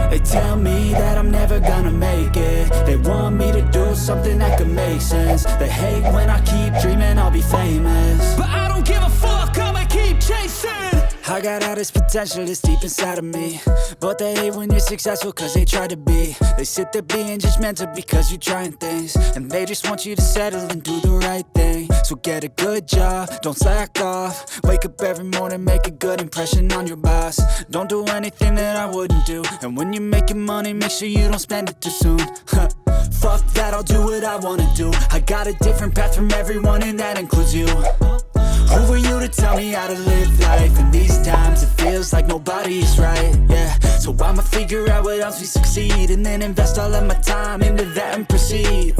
They tell me that I'm never gonna make it. They want me to do something that could make sense. They hate when I keep dreaming I'll be famous, but I don't give a fuck, I'ma keep chasing. I got all this potential that's deep inside of me, but they hate when you're successful cause they try to be. They sit there being judgmental because you're trying things, and they just want you to settle and do the right thing. So get a good job, don't slack off. Wake up every morning, make a good impression on your boss. Don't do anything that I wouldn't do, and when you're making money, make sure you don't spend it too soon. Fuck that, I'll do what I wanna do. I got a different path from everyone, and that includes you. Who are you to tell me how to live life? In these times it feels like nobody's right, yeah. So I'ma figure out what else we succeed, and then invest all of my time into that and proceed.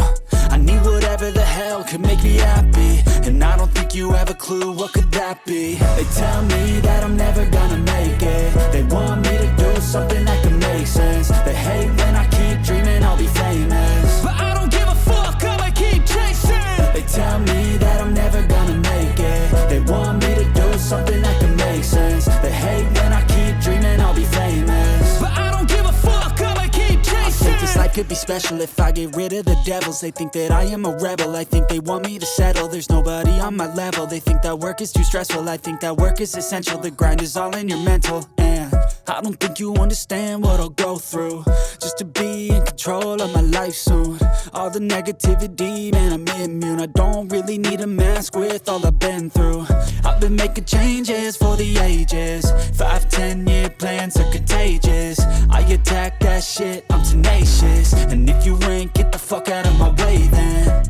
I need whatever the hell could make me happy, and I don't think you have a clue what could that be. They tell me that I'm never gonna make it. They want me to do something that could make sense. They hate when I keep dreaming I'll be famous, but I don't give a fuck, I'ma keep chasing. They tell me that I'm never gonna make it. They want me to do something that can make sense. They hate when I keep dreaming I'll be famous, but I don't give a fuck, I'ma keep chasing. I think this life could be special if I get rid of the devils. They think that I am a rebel, I think they want me to settle. There's nobody on my level. They think that work is too stressful, I think that work is essential. The grind is all in your mental, and I don't think you understand what I'll go through just to be in control of my life soon. All the negativity, man, I'm immune. I don't really need a mask with all I've been through. I've been making changes for the ages. 5-10 year plans are contagious. I attack that shit, I'm tenacious. And if you ain't, get the fuck out of my way then.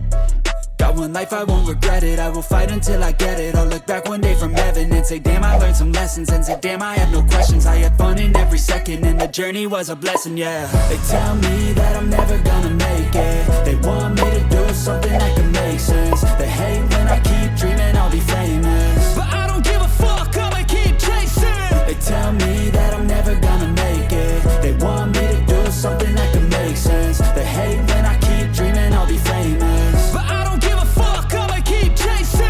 Got one life, I won't regret it. I will fight until I get it. I'll look back one day from heaven and say, damn, I learned some lessons. And say, damn, I had no questions. I had fun in every second, and the journey was a blessing, yeah. They tell me that I'm never gonna make it. They want me to do something that can make sense. They hate when I keep dreaming I'll be famous, but I don't give a fuck, I'ma keep chasing. They tell me that I'm never gonna make it. They want me to do something that can make sense. They hate when I keep dreaming I'll be famous, but I don't give a fuck, I'ma keep chasing.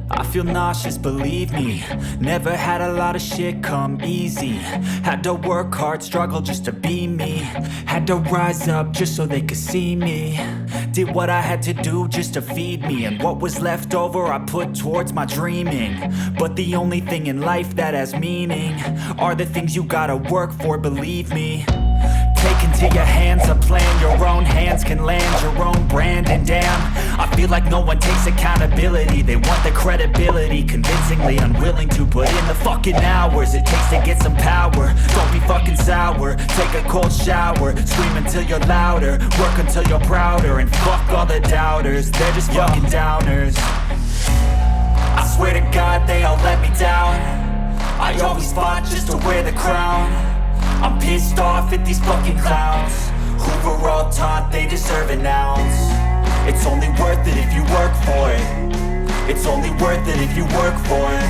I feel nauseous, believe me. Never had a lot of shit come easy. Had to work hard, struggle just to be me. Had to rise up just so they could see me. Did what I had to do just to feed me, and what was left over I put towards my dreaming. But the only thing in life that has meaning are the things you gotta work for, believe me. Taking into your hands a plan your own hands can land your own brand. And damn, I feel like no one takes accountability. They want the credibility, convincingly unwilling to put in the fucking hours it takes to get some power. Don't be fucking sour, take a cold shower, scream until you're louder, work until you're prouder, and fuck all the doubters, they're just fucking downers. I swear to God they all let me down. I always fought just to wear the crown. I'm pissed off at these fucking clowns who were all taught they deserve an ounce. It's only worth it if you work for it. It's only worth it if you work for it.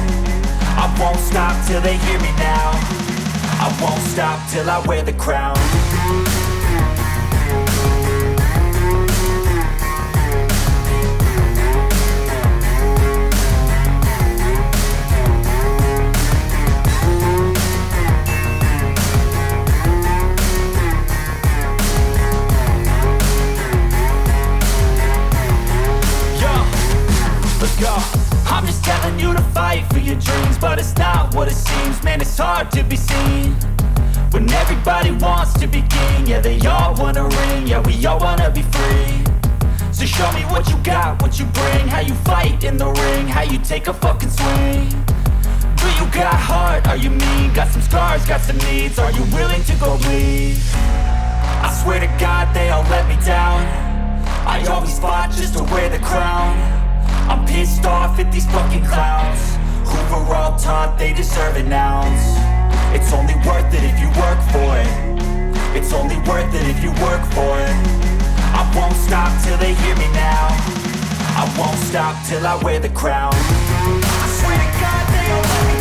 I won't stop till they hear me now. I won't stop till I wear the crown. I'm just telling you to fight for your dreams, but it's not what it seems. Man, it's hard to be seen when everybody wants to be king. Yeah, they all wanna ring, yeah, we all wanna be free. So show me what you got, what you bring, how you fight in the ring, how you take a fucking swing. Do you got heart, are you mean? Got some scars, got some needs, are you willing to go bleed? I swear to God they all let me down. I always fought just to wear the crown. I'm pissed off at these fucking clowns who were all taught they deserve an ounce. It's only worth it if you work for it. It's only worth it if you work for it. I won't stop till they hear me now. I won't stop till I wear the crown. I swear to God they all let me